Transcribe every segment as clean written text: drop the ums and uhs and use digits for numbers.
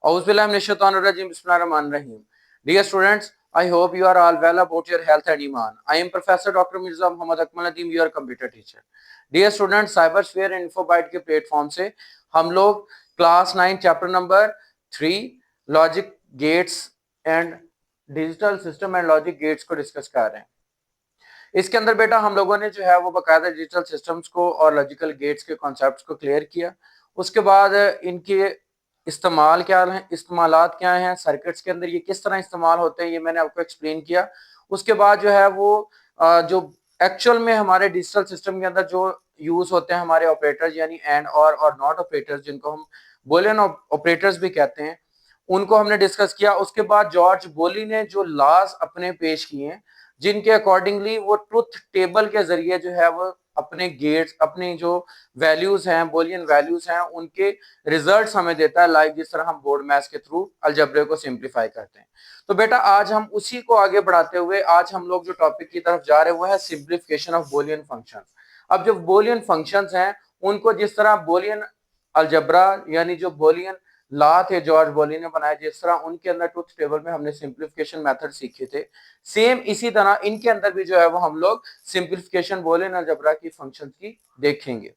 Auzubillahiminash-shaytanir-rajim. Bismillahir-rahmanir-rahim. Dear students, I hope you are all well about your health and iman. I am Professor Dr. Mirza Muhammad Akmal Nadeem, your computer teacher. Dear students, साइबरस्फीयर इन्फोबाइट के platform से हम लोग class 9 chapter number 3 logic gates and digital system and logic gates को discuss कर रहे हैं। इसके अंदर बेटा हम लोगों ने जो है वो बाकायदा डिजिटल सिस्टम्स को और लॉजिकल गेट्स के कॉन्सेप्ट्स को क्लियर किया। उसके बाद इनके इस्तेमाल क्या हैं, इस्तेमालात क्या हैं, सर्किट्स के अंदर ये किस तरह इस्तेमाल होते हैं, ये मैंने आपको एक्सप्लेन किया। उसके बाद जो है वो जो एक्चुअल में हमारे डिजिटल सिस्टम के अंदर जो यूज होते हैं हमारे ऑपरेटर्स यानी एंड और नॉट ऑपरेटर्स, जिनको हम बूलियन ऑपरेटर्स भी कहते हैं, उनको हमने डिस्कस किया। उसके बाद जॉर्ज बोली ने जो लॉज अपने पेश किए हैं, जिनके अकॉर्डिंगली वो ट्रुथ टेबल के जरिए जो है वो अपने गेट्स, अपनी जो वैल्यूज हैं, बोलियन वैल्यूज हैं, उनके रिजल्ट्स हमें देता है, लाइक जिस तरह हम बोर्ड मैथ्स के थ्रू अलजेब्रे को सिंप्लीफाई करते हैं। तो बेटा आज हम उसी को आगे बढ़ाते हुए आज हम लोग जो टॉपिक की तरफ जा रहे हैं वो है सिंप्लीफिकेशन ऑफ बोलियन फंक्शन। अब जो बोलियन फंक्शंस हैं उनको जिस तरह बोलियन अलजेब्रा यानी जो बोलियन लॉ थे जॉर्ज बोली ने बनाए, जिस तरह उनके अंदर ट्रुथ टेबल में हमने सिंप्लीफिकेशन मेथड सीखे थे, सेम इसी तरह इनके अंदर भी जो है वो हम लोग सिंप्लीफिकेशन बोलियन अलजेब्रा की फंक्शंस की देखेंगे।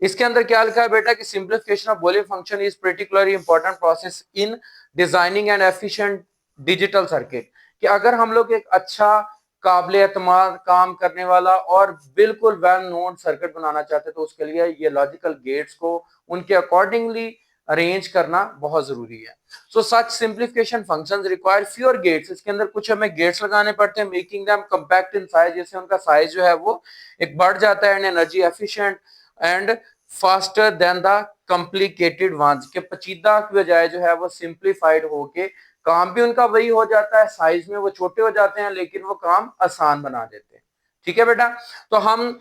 इसके अंदर क्या लिखा है बेटा कि simplification of Boolean function is particularly important process in designing and efficient digital circuit. कि अगर हम लोग एक अच्छा काबिल एतमाद काम करने वाला और बिल्कुल वेल नोन सर्किट बनाना चाहते तो उसके लिए ये लॉजिकल गेट्स को उनके अकॉर्डिंगली अरेंज करना बहुत जरूरी है। So such simplification functions require fewer gates. इसके अंदर कुछ हमें गेट्स लगाने पड़ते हैं, making them compact in size, जैसे उनका साइज जो है वो एक बढ़ जाता है, and energy efficient and faster than the complicated ones. के पेचीदा की बजाय जो है वो सिंप्लीफाइड होके काम भी उनका वही हो जाता है, साइज में वो छोटे हो जाते हैं लेकिन वो काम आसान बना देते हैं। ठीक है बेटा, तो हम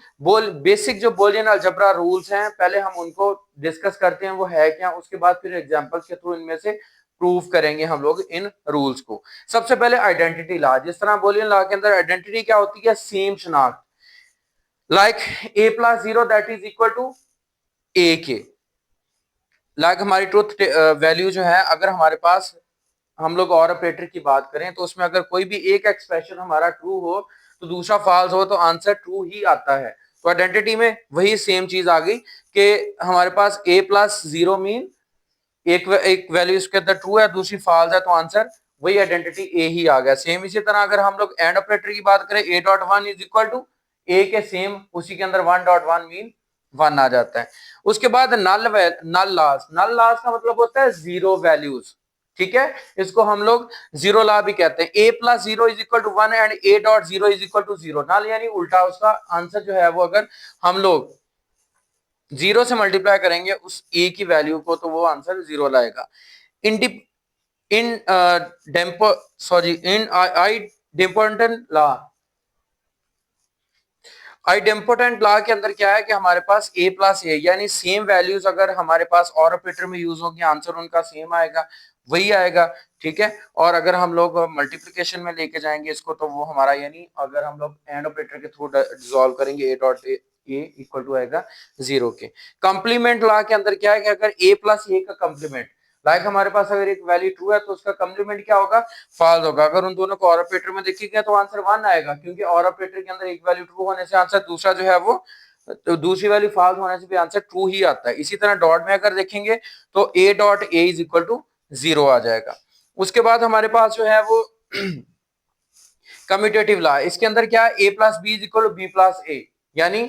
बेसिक जो बोलियन अलजेब्रा रूल्स हैं पहले हम उनको डिस्कस करते हैं वो है क्या, उसके बाद फिर एग्जांपल्स के थ्रू इनमें से प्रूव करेंगे हम लोग इन रूल्स को। सबसे पहले आइडेंटिटी लॉ, जिस तरह बोलियन लॉ के अंदर आइडेंटिटी क्या होती है, सेम शनाख्त, like a plus 0 that is equal to ए के। लाइक हमारी ट्रुथ वैल्यू जो है, अगर हमारे पास हम लोग और ऑपरेटर की बात करें तो उसमें अगर कोई भी एक एक्सप्रेशन हमारा ट्रू हो तो दूसरा फॉल्स हो तो आंसर ट्रू ही आता है। तो आइडेंटिटी में वही सेम चीज आ गई कि हमारे पास a प्लस 0 मीन एक वैल्यू इसके अंदर ट्रू है, दूसरी फॉल्स है, तो आंसर वही आइडेंटिटी a ही आ गया। सेम इसी तरह अगर हम लोग एंड ऑपरेटर की बात करें, a dot 1 is equal to a के सेम उसी के अंदर 1 डॉट 1 मीन 1 आ जाता है। उसके बाद नल लॉस का मतलब होता है जीरो वैल्यूज। ठीक है, इसको हम लोग जीरो लॉ भी कहते हैं। a plus 0 is equal to 1 and a dot 0 is equal to 0। Null यानी उल्टा, उसका आंसर जो है वो अगर हम लोग 0 से मल्टीप्लाई करेंगे उस a की वैल्यू को तो वो आंसर 0 लाएगा। आइडेम्पोटेंट लॉ के अंदर क्या है कि हमारे पास a प्लस ए यानी सेम वैल्यूज अगर हमारे पास और ऑपरेटर में यूज होगी आंसर उनका सेम आएगा, वही आएगा। ठीक है, और अगर हम लोग मल्टीप्लिकेशन में लेके जाएंगे इसको तो वो हमारा यानी अगर हम लोग एंड ऑपरेटर के थ्रू डिसॉल्व करेंगे a dot A equal to आएगा 0 के। कंप्लीमेंट लॉ के अंदर क्या है कि अगर a प्लस ए का कंप्लीमेंट, लाइक हमारे पास अगर एक वैल्यू ट्रू है तो उसका कंप्लीमेंट क्या होगा, फॉल्स होगा। अगर उन दोनों को और ऑपरेटर में देखिएगा तो आंसर 1 आएगा, क्योंकि और ऑपरेटर के अंदर एक वैल्यू ट्रू होने से आंसर दूसरा जो है वो तो दूसरी वैल्यू फॉल्स होने से भी आंसर ट्रू ही आता है। इसी तरह डॉट में अगर देखेंगे तो a dot A is equal to 0 आ जाएगा। उसके बाद हमारे पास जो है वो कम्यूटेटिव लॉ, इसके अंदर क्या है, a plus B is equal to B plus A, यानी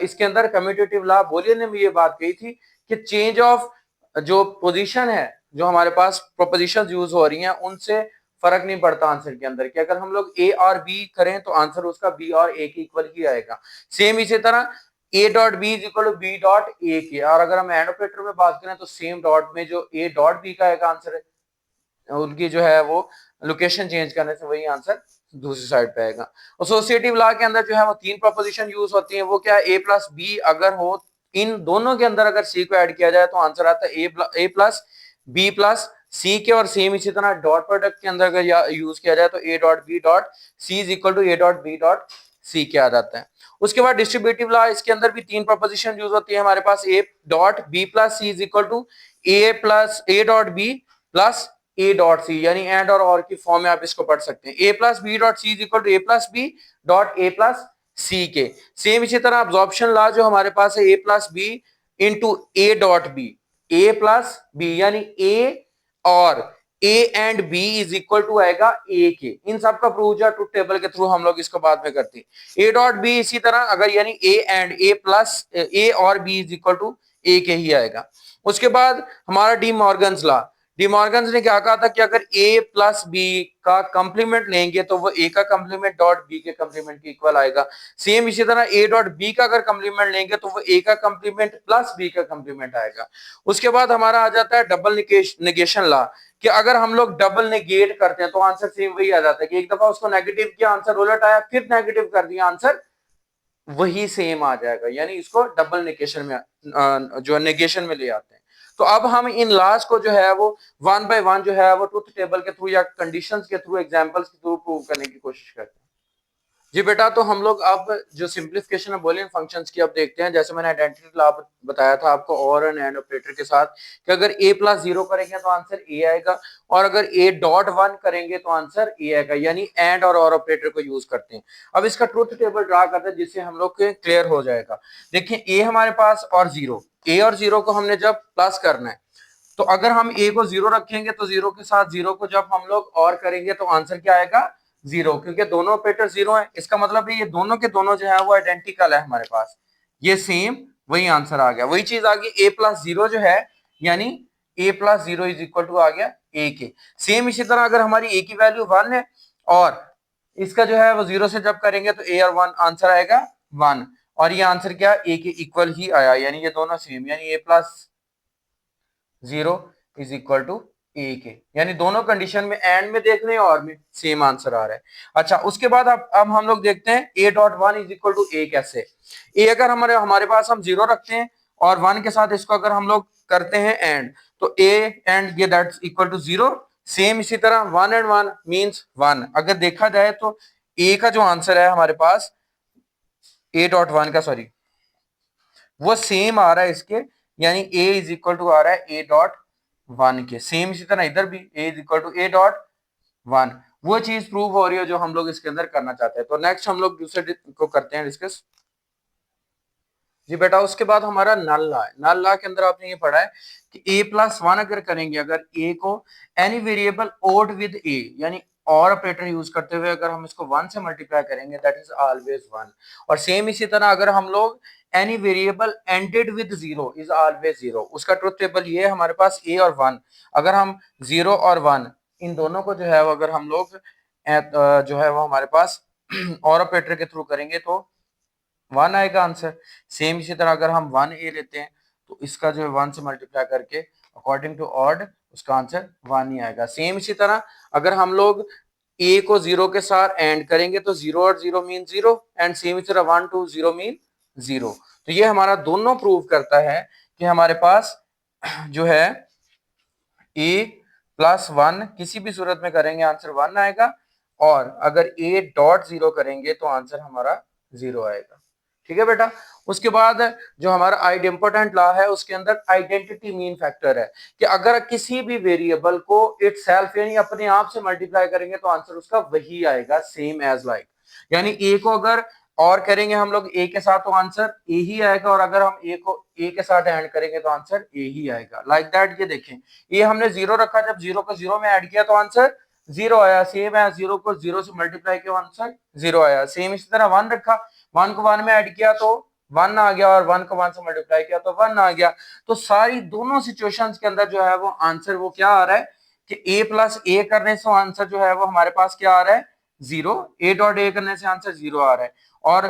इसके अंदर कम्यूटेटिव लॉ बोलिए ने भी ये बात कही थी कि चेंज ऑफ जो पोजीशन है, जो हमारे पास प्रोपोजिशंस यूज हो रही हैं उनसे फर्क नहीं पड़ता आंसर के अंदर कि अगर हम लोग a और b करें तो आंसर उसका b और a के इक्वल ही आएगा। सेम इसी तरह a dot b is equal to b dot a के, और अगर हम एंड ऑपरेटर में बात करें तो सेम डॉट में जो a डॉट b का आएगा आंसर है, उनकी जो है वो लोकेशन चेंज करने से वही आंसर दूसरी साइड पे आएगा। एसोसिएटिव लॉ के अंदर जो है वो 3 प्रोपोजिशन यूज होती है, वो क्या है, a प्लस बी अगर हो, इन दोनों के अंदर अगर c को ऐड किया जाए तो आंसर आता है a प्लस बी प्लस सी के, और सेम इसी तरह डॉट प्रोडक्ट के अंदर अगर यूज किया जाए तो a dot B dot C is equal to a dot B dot C के आ जाता है। उसके बाद डिस्ट्रीब्यूटिव लॉ, इसके अंदर भी तीन प्रपोजिशन यूज होती है हमारे पास, A dot B plus C is equal to A plus A dot B plus A dot C, यानी एंड और की फॉर्म में आप इसको पढ़ सकते हैं। A plus B dot C is equal to A plus B dot A plus सी के। सेम इसी तरह अब्जॉर्प्शन लॉ जो हमारे पास है, A plus B into A dot B, A plus B यानी ए और A and B is equal to आएगा ए के। इन सब का प्रूव जो ट्रुथ टेबल के थ्रू हम लोग इसको बाद में करते हैं। ए डॉट बी इसी तरह अगर यानी ए एंड ए प्लस ए और बी इज इक्वल टू ए के ही आएगा। उसके बाद हमारा D Morgan's law, D Morgan's ने क्या कहा था कि अगर ए प्लस बी का कंप्लीमेंट लेंगे तो वो ए का कंप्लीमेंट डॉट बी के कंप्लीमेंट के इक्वल आएगा। सेम इसी तरह ए डॉट बी का अगर कंप्लीमेंट लेंगे तो वो ए का कंप्लीमेंट प्लस बी का कंप्लीमेंट आएगा। उसके बाद हमारा आ जाता है डबल नेगेशन लॉ, कि अगर हम लोग डबल नेगेट करते हैं तो आंसर सेम वही आ जाता है, कि एक दफा उसको नेगेटिव किया आंसर उलट आया, फिर नेगेटिव कर दिया आंसर वही सेम आ जाएगा, यानी इसको डबल नेगेशन में जो नेगेशन में ले आते हैं। तो अब हम इन लॉज को जो है वो वन बाय वन जो है वो ट्रुथ टेबल के थ्रू या कंडीशंस के थ्रू, एग्जांपल्स के थ्रू प्रूव करने की कोशिश करते हैं। जी बेटा, तो हम लोग अब जो सिंप्लीफिकेशन ऑफ बूलियन फंक्शंस की अब देखते हैं। जैसे मैंने आइडेंटिटी लॉ बताया था आपको और एंड ऑपरेटर के साथ, कि अगर a प्लस 0 करेंगे तो आंसर a आएगा, और अगर a डॉट 1 करेंगे तो आंसर a आएगा, यानी एंड और ऑपरेटर को यूज करते हैं। अब इसका ट्रुथ टेबल ड्रा करते हैं जिससे हम लोग के क्लियर हो जाएगा। देखिए a हमारे पास और 0, a और 0 को हमने जब प्लस करना है तो अगर हम a को 0 रखेंगे तो 0 के साथ 0 को जब हम लोग और करेंगे तो आंसर क्या आएगा, 0, क्योंकि दोनों ऑपरेटर 0 है। इसका मतलब है ये दोनों के दोनों जो है वो आइडेंटिकल है हमारे पास, ये सेम वही आंसर आ गया। वही चीज आ गई a प्लस 0 जो है, यानी a plus 0 is equal to आ गया a के। सेम इसी तरह अगर हमारी a की वैल्यू 1 है और इसका जो है वो 0 से जब करेंगे तो a और 1 आंसर आएगा 1, और ये आंसर क्या a के इक्वल ही आया, यानी ये दोनों सेम, यानी a plus 0 is equal to ए के, यानी दोनों कंडीशन में एंड में देख लें और में सेम आंसर आ रहा है। अच्छा, उसके बाद अब हम लोग देखते हैं a dot 1 is equal to a कैसे। ए अगर हमारे पास हम 0 रखते हैं और 1 के साथ इसको अगर हम लोग करते हैं एंड, तो ए एंड ये दैट्स इक्वल टू 0। सेम इसी तरह 1 एंड 1 मींस 1। अगर देखा जाए तो ए का जो आंसर है हमारे पास ए डॉट 1 का, सॉरी, वो सेम आ रहा है इसके, यानी a इज इक्वल टू आ रहा है a डॉट 1 के। सेम इसी तरह इधर भी a is equal to a dot 1, वो चीज प्रूव हो रही है जो हम लोग इसके अंदर करना चाहते हैं। तो नेक्स्ट हम लोग दूसरे को करते हैं डिस्कस। जी बेटा, उसके बाद हमारा नल लॉ है। नल लॉ के अंदर आपने ये पढ़ा है कि a प्लस 1 अगर करेंगे, अगर a को any variable odd with a यानी और ऑपरेटर यूज करते हुए अगर हम इसको 1 से मल्टीप्लाई करेंगे दैट इज ऑलवेज 1। और सेम इसी तरह अगर हम लोग any variable ended with 0 is always 0, उसका ट्रुथ टेबल ये है हमारे पास a और 1। अगर हम 0 और 1 इन दोनों को जो है वो अगर हम लोग जो है वो हमारे पास और ऑपरेटर के थ्रू करेंगे तो 1 आएगा आंसर। सेम इसी तरह अगर हम 1a लेते हैं तो इसका जो है 1 से मल्टीप्लाई करके अकॉर्डिंग टू ऑड उसका आंसर 1 ही आएगा। सेम इसी तरह अगर हम लोग a को 0 के साथ एंड करेंगे तो 0 और 0 मीन 0, एंड सेम इसी तरह 1 2 0 मीन 0। तो ये हमारा दोनों प्रूव करता है कि हमारे पास जो है a प्लस 1 किसी भी सूरत में करेंगे आंसर 1 आएगा, और अगर a डॉट 0 करेंगे तो आंसर हमारा 0 आएगा। ठीक है बेटा। उसके बाद जो हमारा इम्पोर्टेंट लॉ है उसके अंदर आइडेंटिटी मीन फैक्टर है, कि अगर किसी भी वेरिएबल को इटसेल्फ यानी अपने आप से मल्टीप्लाई करेंगे तो आंसर उसका वही आएगा, सेम एज लाइक। यानी a को अगर और करेंगे हम लोग a के साथ तो आंसर a ही आएगा, और अगर हम a को a के साथ ऐड करेंगे तो आंसर a ही आएगा। लाइक दैट ये देखें, ये हमने 0 रखा, जब 0 को 0 में ऐड किया तो आंसर 0 आया। सेम है 0 को 0 से मल्टीप्लाई किया आंसर 0 आया। सेम इसी तरह 1 रखा, 1 को 1 में ऐड किया तो 1 आ गया, और 1 को 1 से मल्टीप्लाई किया तो 1 आ गया। तो सारी दोनों सिचुएशंस के अंदर जो है वो आंसर वो क्या आ रहा है कि a प्लस a करने से आंसर जो है वो हमारे पास क्या आ रहा है 0, a डॉट a करने से आंसर 0 आ रहा है, और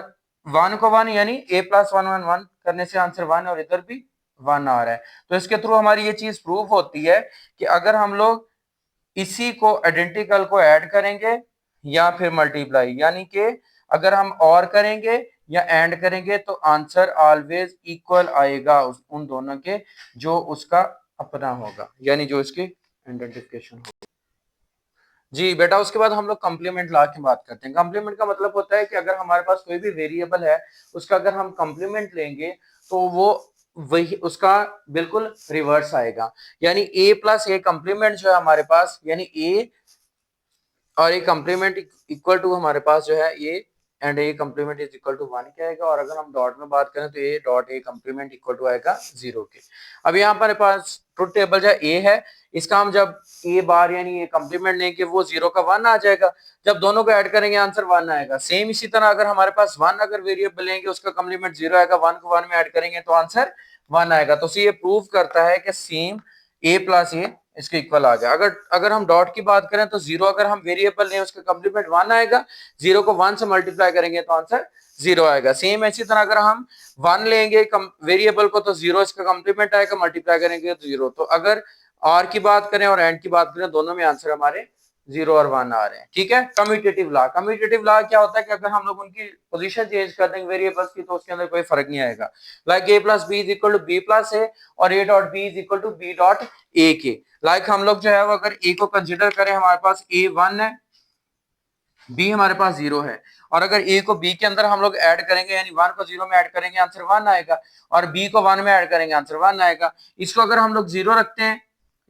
1 को 1 यानी a प्लस 1 1 1 करने से आंसर 1, और इधर भी 1 आ रहा है। तो इसके थ्रू हमारी ये चीज प्रूव होती है कि अगर हम लोग इसी को आइडेंटिकल को ऐड करेंगे या फिर मल्टीप्लाई, यानी कि अगर हम और करेंगे या एंड करेंगे तो आंसर ऑलवेज इक्वल आएगा उन दोनों के जो उसका अपना होगा, यानी जो इसकी आइडेंटिफिकेशन होगा। जी बेटा, उसके बाद हम लोग कॉम्प्लीमेंट लॉ की बात करते हैं। कॉम्प्लीमेंट का मतलब होता है कि अगर हमारे पास कोई भी वेरिएबल है, उसका अगर हम कॉम्प्लीमेंट लेंगे तो वो वही उसका बिल्कुल रिवर्स आएगा। यानी ए प्लस ए कॉम्प्लीमेंट जो है हमारे पास, यानी ए और ए कॉम्प्लीमेंट इक्वल टू हमारे पास जो है A and A complement is equal to 1 क्या आएगा। और अगर हम डॉट में बात करें तो A dot A complement equal to आएगा 0 के। अब यहाँ हमारे पास ट्रुथ टेबल जो ए है, इसका हम जब ए बार यानी ए कॉम्प्लीमेंट लेंगे वो 0 का 1 आ जाएगा। जब दोनों को ऐड करेंगे आंसर 1 आएगा। सेम इसी तरह अगर हमारे पास 1 अगर वेरिएबल लेंगे उसका कॉम्प्लीमेंट 0 आएगा, 1 को 1 में ऐड करेंगे तो आंसर 1 आएगा। तो ये प्रूव करता है कि सेम ए प्लस ए इसके इक्वल आ गया। अगर अगर हम डॉट की बात करें तो 0 अगर हम वेरिएबल लें उसका कॉम्प्लीमेंट 1 आएगा, 0 को 1 से मल्टीप्लाई करेंगे तो आंसर 0 आएगा। सेम इसी तरह अगर हम 1 लेंगे वेरिएबल को तो 0 इसका कॉम्प्लीमेंट आएगा, मल्टीप्लाई करेंगे तो 0। तो अगर आर की बात करें और एंड की बात करें, दोनों में आंसर हमारे 0 और 1 आ रहे हैं। ठीक है। कम्यूटेटिव लॉ, कम्यूटेटिव लॉ क्या होता है कि अगर हम लोग उनकी पोजीशन चेंज कर देंगे वेरिएबल्स की तो उसके अंदर कोई फर्क नहीं आएगा। Like a plus B is equal to B plus a और ए dot B is equal to b dot a के। लाइक हम लोग जो है वो अगर ए को कंसीडर करें, हमारे पास ए 1 है, बी हमारे पास 0 है, और अगर ए को बी के अंदर हम लोग ऐड करेंगे यानी 1 को 0 में ऐड करेंगे आंसर 1 आएगा, और बी को 1 में ऐड करेंगे आंसर 1 आएगा। इसको अगर हम लोग 0 रखते हैं,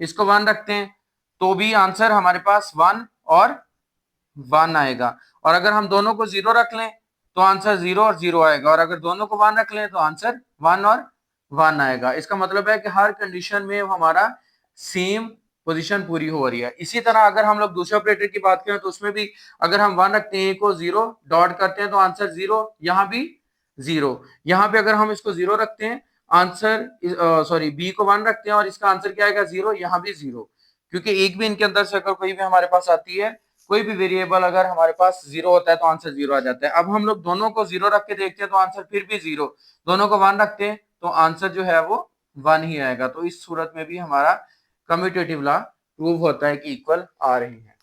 इसको 1 रखते हैं तो भी आंसर हमारे पास 1 और 1 आएगा। और अगर हम दोनों को 0 रख लें तो आंसर 0 और 0 आएगा, और अगर दोनों को 1 रख लें तो आंसर 1 और 1 आएगा। इसका मतलब है कि हर कंडीशन में हमारा सेम पोजीशन पूरी हो रही है। इसी तरह अगर हम लोग दूसरे ऑपरेटर की बात करें तो उसमें भी अगर हम 1 रखते हैं, ए को 0 डॉट करते हैं तो आंसर 0, यहाँ भी 0। यहाँ पे अगर हम इसको 0 रखते हैं आंसर सॉरी बी को 1 रखते हैं और इसका आंसर क्या आएगा 0, यहाँ भी 0। क्योंकि एक भी इनके अंदर से अगर कोई भी हमारे पास आती है, कोई भी वेरिएबल अगर हमारे पास 0 होता है तो आंसर 0 आ जाता है। अब हम लोग दोनों को 0 रख के देखते हैं तो आंसर फिर भी 0, दोनों को 1 रखते हैं तो आंसर जो है वो 1 ही आएगा। तो इस सूरत में भी हमारा कम्यूटेटिव लॉ प्रूव होता है कि इक्वल आ रही है।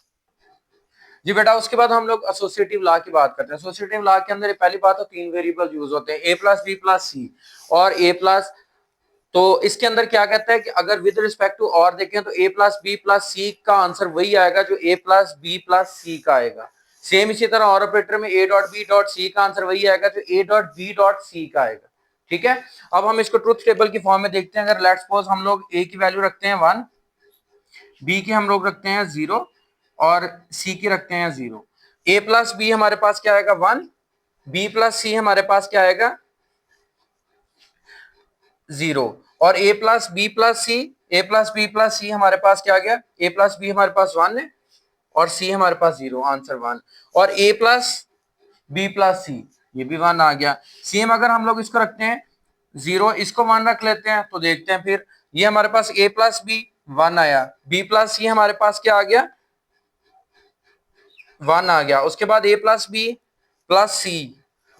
जी बेटा, उसके बाद हम लोग एसोसिएटिव लॉ की बात करते हैं। एसोसिएटिव लॉ के अंदर पहली बात तो 3 वेरिएबल यूज होते हैं, ए प्लस बी प्लस सी और ए प्लस। तो इसके अंदर क्या कहता है कि अगर विद रिस्पेक्ट टू और देखें तो A plus B plus C का आंसर वही आएगा जो A plus B plus C का आएगा। सेम इसी तरह और ऑपरेटर में A dot B dot C का आंसर वही आएगा जो A dot B dot C का आएगा। ठीक है। अब हम इसको ट्रुथ टेबल की फॉर्म में देखते हैं। अगर लेट्स सपोज हम लोग ए की वैल्यू रखते हैं 1, बी की हम लोग रखते हैं 0 और सी की रखते हैं 0। ए प्लस बी हमारे पास क्या आएगा 1, बी प्लस सी हमारे पास क्या आएगा 0, और a plus B plus C, A plus B plus सी हमारे पास क्या आ गया, ए प्लस बी हमारे पास 1 है और सी हमारे पास 0, आंसर 1। और ए प्लस बी प्लस सी ये भी 1 आ गया। सेम अगर हम लोग इसको रखते हैं 0, इसको 1 रख लेते हैं तो देखते हैं फिर ये हमारे पास ए प्लस बी 1 आया, बी प्लस सी हमारे पास क्या आ गया 1 आ गया। उसके बाद ए प्लस बी प्लस सी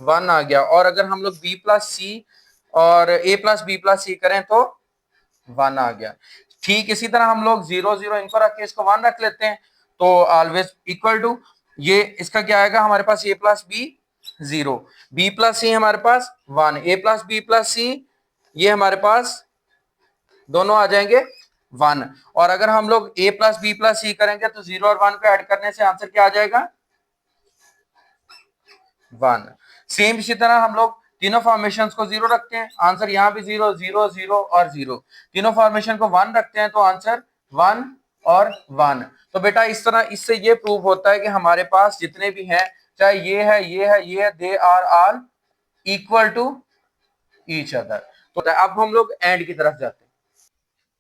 1 आ गया, और अगर हम लोग बी प्लस सी और ए प्लस बी प्लस सी करें तो 1 आ गया। ठीक इसी तरह हम लोग 0 0 इनको रख के इसको 1 रख लेते हैं तो ऑलवेज इक्वल टू ये इसका क्या आएगा हमारे पास ए प्लस बी 0, बी प्लस सी हमारे पास 1, ए प्लस बी प्लस सी ये हमारे पास दोनों आ जाएंगे 1। और अगर हम लोग ए प्लस बी प्लस सी करेंगे तो 0 और 1 को ऐड करने से आंसर क्या आ जाएगा 1। सेम इसी तरह हम लोग तीनों फॉर्मेशंस को 0 रखते हैं, आंसर यहाँ भी 0 0 0 और 0। तीनों फॉर्मेशन को 1 रखते हैं तो आंसर 1 और 1। तो बेटा इस तरह इससे ये प्रूव होता है कि हमारे पास जितने भी हैं, चाहे ये है ये है ये है, they are all equal to each other. तो अब हम लोग एंड की तरफ जाते हैं।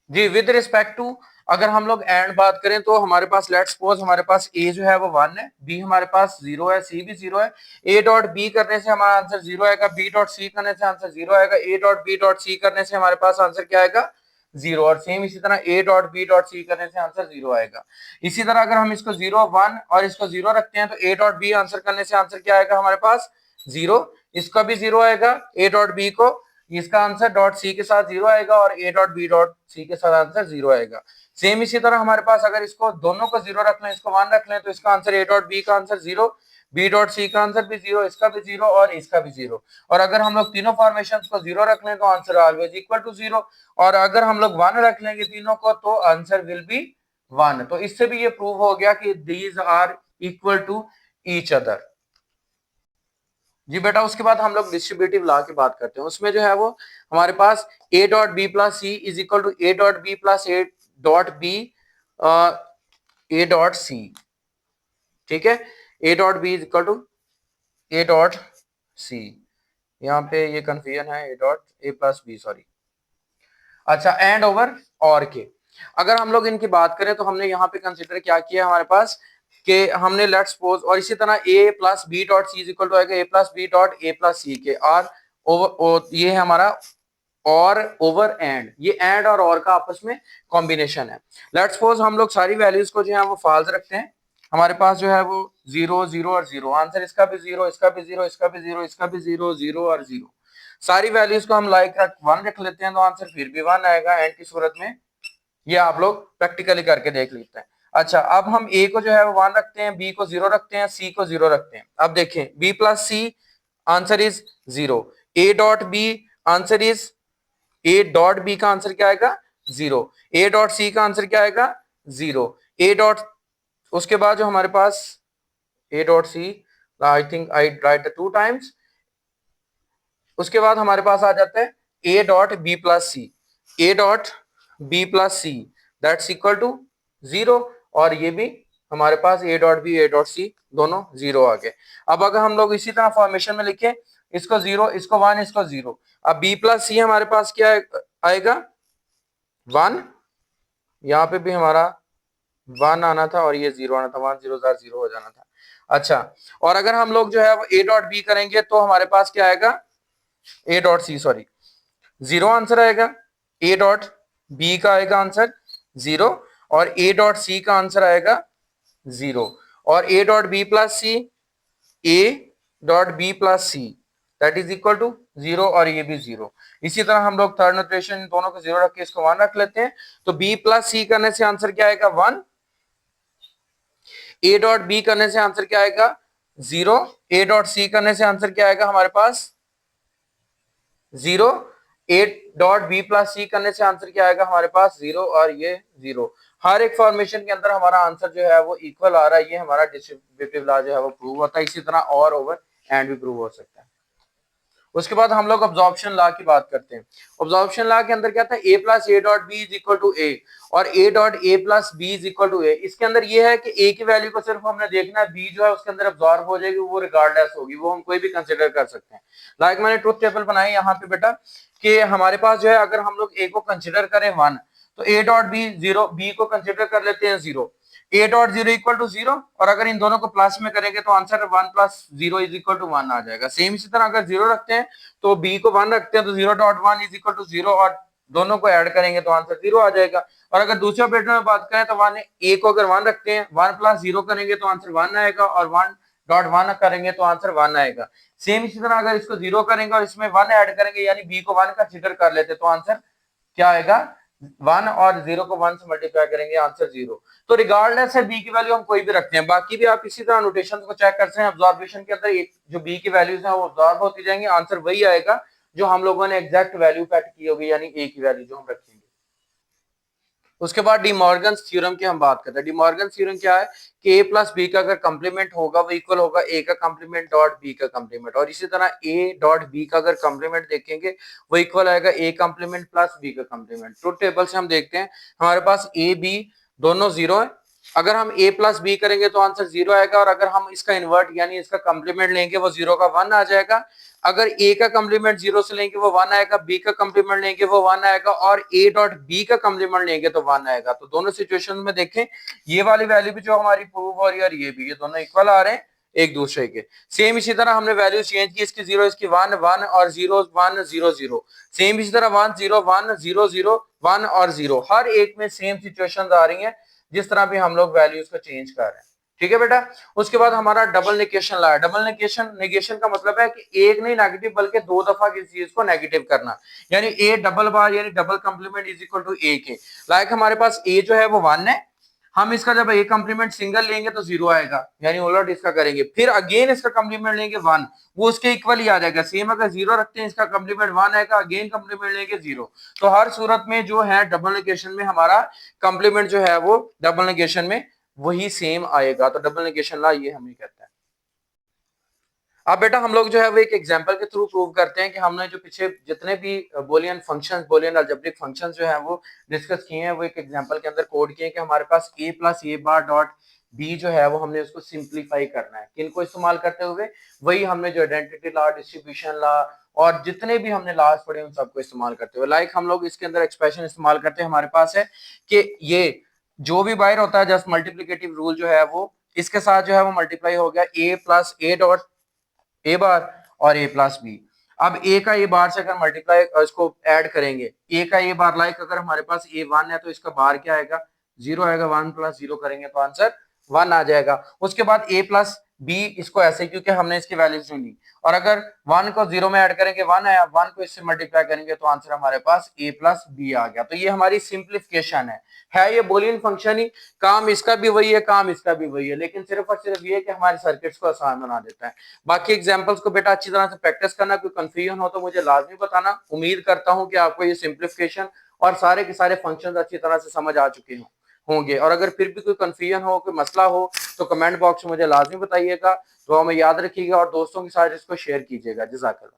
जी विद रिस्पेक्ट टू अगर हम लोग एंड बात करें तो हमारे पास लेट्स सपोज हमारे पास ए जो है वो 1 है, बी हमारे पास 0 है, सी भी 0 है। ए डॉट बी करने से हमारा आंसर 0 आएगा, बी डॉट सी करने से आंसर 0 आएगा, A dot B dot C करने से हमारे पास आंसर क्या आएगा 0, और सेम इसी तरह A dot B dot C करने से आंसर 0 आएगा। इसी तरह अगर हम इसको 0 1 और इसको 0 रखते हैं तो ए डॉट बी आंसर करने से आंसर क्या आएगा हमारे पास 0, इसका भी 0 आएगा, ए डॉट बी को इसका आंसर डॉट सी के साथ 0 आएगा और ए डॉट बी डॉट सी के साथ आंसर 0 आएगा। सेम इसी तरह हमारे पास अगर इसको दोनों को 0 रख लें, इसको 1 रख लें तो इसका आंसर ए डॉट बी का आंसर 0, बी डॉट सी का आंसर भी 0, इसका भी 0 और इसका भी 0। और अगर हम लोग तीनों फॉर्मेशंस को 0 रख लें तो आंसर ऑलवेज इक्वल टू 0, और अगर हम लोग 1 रख लेंगे तीनों को तो आंसर विल बी 1। तो इससे भी ये प्रूव हो गया कि these are equal to each other. जी बेटा, उसके बाद हम लोग डिस्ट्रीब्यूटिव लॉ की बात करते हैं। उसमें जो है वो हमारे पास a dot B plus C is equal to a dot B plus a dot B a dot C. ठीक है, a dot B is equal to a dot C. यहाँ पे ये कंफ्यूजन है, a dot a plus B, sorry. अच्छा, and over और के। अगर हम लोग इनकी बात करें तो हमने यहाँ पे कंसिडर क्या किया हमारे पास कि हमने लेट्स सपोज, और इसी तरह a plus B dot C is equal to आएगा a plus B dot a plus सी के, और ओवर, ये है हमारा और ओवर एंड। ये एंड और का आपस में कॉम्बिनेशन है। लेट्स सपोज हम लोग सारी वैल्यूज को जो है वो फॉल्स रखते हैं। हमारे पास जो है वो 0 0 और 0, आंसर इसका भी 0, इसका भी 0, इसका भी 0, इसका भी 0 0 और 0। सारी वैल्यूज को हम लाइक 1 रख लेते हैं तो आंसर फिर भी 1 आएगा एंड की सूरत में। ये आप लोग प्रैक्टिकली करके देख लेते हैं। अच्छा, अब हम a को जो है वो 1 रखते हैं, b को 0 रखते हैं, c को 0 रखते हैं। अब देखें, b plus C answer is 0, a dot b answer is, a dot b का आंसर क्या आएगा 0, a डॉट c का आंसर क्या आएगा 0, a डॉट, उसके बाद जो हमारे पास a dot c, I think I write the 2 times. उसके बाद हमारे पास आ जाता है a dot b plus C, a dot b plus C that's equal to 0, और ये भी हमारे पास a dot b a dot c दोनों 0 आ गए। अब अगर हम लोग इसी तरह फॉर्मेशन में लिखें, इसको 0, इसको 1, इसको 0, अब b प्लस सी हमारे पास क्या आएगा 1, यहाँ पे भी हमारा 1 आना था और ये 0 आना था, 1 0 0 हो जाना था। अच्छा, और अगर हम लोग जो है वो a डॉट b करेंगे तो हमारे पास क्या आएगा a dot c, sorry 0 answer आएगा, a डॉट b का आएगा आंसर 0, और a डॉट c का आंसर आएगा 0, और a dot b plus C, a dot b plus C that is equal to 0, और ये भी 0। इसी तरह हम लोग थर्ड नोटेशन दोनों को 0 रख के इसको 1 रख लेते हैं, तो b प्लस सी करने से आंसर क्या आएगा 1, a डॉट b करने से आंसर क्या आएगा 0, a डॉट c करने से आंसर क्या आएगा हमारे पास 0, a डॉट b प्लस सी करने से आंसर क्या आएगा हमारे पास 0, और ये 0। हर एक फॉर्मेशन के अंदर हमारा आंसर जो है वो इक्वल आ रहा है। ये हमारा डिस्ट्रीब्यूटिव लॉ जो है वो प्रूव होता है। इसी तरह और ओवर एंड भी प्रूव हो सकता है। उसके बाद हम लोग ऑब्जॉर्प्शन लॉ की बात करते हैं। ऑब्जॉर्प्शन लॉ के अंदर क्या था, a plus A dot B is equal to A, और a dot A plus B is equal to A. इसके अंदर ये है कि a की वैल्यू को सिर्फ हमने देखना है, b जो है उसके अंदर ऑब्जॉर्ब हो जाएगी, वो रिगार्डलेस होगी, वो हम कोई भी कंसिडर कर सकते हैं। लाइक मैंने ट्रुथ टेबल बनाई यहाँ पे बेटा कि हमारे पास जो है अगर हम लोग a को कंसिडर करें 1, तो a डॉट बी 0, b को कंसिडर कर लेते हैं 0, a डॉट 0 इक्वल टू 0, और अगर इन दोनों को प्लस में करेंगे तो answer 1 plus 0 is equal to 1 आ जाएगा। सेम इसी तरह अगर 0 रखते हैं तो b को 1 रखते हैं तो 0 डॉट 1 इज इक्वल टू 0, और दोनों को ऐड करेंगे तो आंसर 0 आ जाएगा। और अगर दूसरे ऑपरेटर में बात करें तो 1 a को अगर 1 रखते हैं, 1 प्लस 0 करेंगे तो आंसर 1 आएगा, और 1 डॉट 1 करेंगे तो आंसर 1 आएगा। सेम इसी तरह अगर इसको 0 करेंगे और इसमें 1 ऐड करेंगे, यानी b को 1 कंसीडर कर लेते तो आंसर क्या आएगा 1, और 0 को 1 से मल्टीप्लाई करेंगे आंसर 0। तो रिगार्डलेस है b की वैल्यू हम कोई भी रखते हैं। बाकी भी आप इसी तरह नोटेशन को चेक करते हैं। ऑब्जर्वेशन के अंदर जो b की वैल्यूज है वो ऑब्जॉर्ब होती जाएंगी, आंसर वही आएगा जो हम लोगों ने एग्जैक्ट वैल्यू पेट की होगी, यानी a की वैल्यू जो हम रखेंगे। उसके बाद डिमॉर्गन्स थ्योरम की हम बात करते हैं। डिमॉर्गन्स थ्योरम क्या है कि a प्लस बी का अगर कंप्लीमेंट होगा वो इक्वल होगा a का कंप्लीमेंट डॉट b का कंप्लीमेंट, और इसी तरह a डॉट b का अगर कंप्लीमेंट देखेंगे वो इक्वल आएगा a कंप्लीमेंट प्लस b का कंप्लीमेंट। ट्रुथ टेबल से हम देखते हैं, हमारे पास a b दोनों 0 है, अगर हम a प्लस बी करेंगे तो आंसर 0 आएगा, और अगर हम इसका इन्वर्ट यानी इसका कंप्लीमेंट लेंगे वो 0 का 1 आ जाएगा। अगर a का कंप्लीमेंट 0 से लेंगे वो 1 आएगा, b का कंप्लीमेंट लेंगे वो 1 आएगा, और a डॉट b का कंप्लीमेंट लेंगे तो 1 आएगा। तो दोनों सिचुएशन में देखें, ये वाली वैल्यू भी जो हमारी प्रूव हो रही है और ये भी, ये दोनों इक्वल आ रहे हैं एक दूसरे के। सेम इसी तरह हमने वैल्यू चेंज की, इसकी 0 इसकी 1 1 और 0 1 0 0। सेम इसी तरह 1 0 1 0 0 1 और 0, हर एक में सेम सिचुएशंस आ रही हैं जिस तरह भी हम लोग वैल्यूज को चेंज कर रहे हैं। ठीक है बेटा। उसके बाद हमारा डबल नेगेशन ला है। डबल नेगेशन का मतलब है कि एक नहीं नेगेटिव बल्कि 2 दफा किसी चीज को नेगेटिव करना, यानी ए डबल बार यानी double complement is equal to ए के। लाइक हमारे पास ए जो है वो 1 है, हम इसका जब ए कंप्लीमेंट सिंगल लेंगे तो 0 आएगा, यानी उलट इसका करेंगे, फिर अगेन इसका कंप्लीमेंट लेंगे 1, वो उसके इक्वल ही आ जाएगा। सेम अगर 0 रखते हैं इसका कंप्लीमेंट 1 आएगा, अगेन कंप्लीमेंट लेंगे 0। तो हर सूरत में जो है डबल नेगेशन में हमारा कंप्लीमेंट जो है वो डबल नेगेशन में वही सेम आएगा। तो डबल नेगेशन लॉ ये हमें कहता है। अब बेटा हम लोग जो है वो एक एग्जांपल के थ्रू प्रूव करते हैं कि हमने जो पीछे जितने भी Boolean functions, Boolean algebraic functions जो है वो डिस्कस किए हैं, वो एक एग्जांपल के अंदर कोड किए हैं कि हमारे पास a plus A bar dot b जो है वो हमने उसको सिंप्लीफाई करना है। किनको इस्तेमाल करते हुए? वही हमने जो आइडेंटिटी लॉ, डिस्ट्रीब्यूशन लॉ और जितने भी हमने लॉज पढ़े उन सबको इस्तेमाल करते हुए। लाइक हम लोग इसके अंदर एक्सप्रेशन इस्तेमाल करते हैं, हमारे पास है कि ये जो भी बाहर होता है जस्ट मल्टीप्लीकेटिव रूल जो है वो इसके साथ जो है वो मल्टीप्लाई हो गया a plus A dot a bar और ए प्लस बी। अब ए का ए बार से अगर मल्टीप्लाई इसको ऐड करेंगे, ए का ए बार लाइक अगर हमारे पास ए 1 है तो इसका बार क्या आएगा? 0 आएगा। 1 प्लस 0 करेंगे तो आंसर 1 आ जाएगा। उसके बाद ए प्लस बी, इसको ऐसे क्योंकि हमने इसकी वैल्यूज नहीं ली, और अगर 1 को 0 में ऐड करेंगे 1 आया, 1 को इससे मल्टीप्लाई करेंगे तो आंसर हमारे पास ए प्लस बी आ गया। तो ये हमारी सिंप्लीफिकेशन है ये बोलियन फंक्शन ही, काम इसका भी वही है, काम इसका भी वही है, लेकिन सिर्फ और सिर्फ ये कि हमारे सर्किट्स को आसान बना देता है। बाकी एग्जांपल्स को बेटा अच्छी तरह से प्रैक्टिस करना, कोई कंफ्यूजन हो तो मुझे लाजमी बताना। उम्मीद करता हूं कि आपको ये सिंप्लीफिकेशन और सारे के सारे फंक्शंस अच्छी तरह से समझ आ चुके होंगे। और अगर फिर भी कोई कंफ्यूजन हो, कोई मसला हो तो कमेंट बॉक्स में मुझे लाजमी बताइएगा। तो हमें याद रखिएगा और दोस्तों के साथ इसको शेयर कीजिएगा। जज़ाकल्लाह।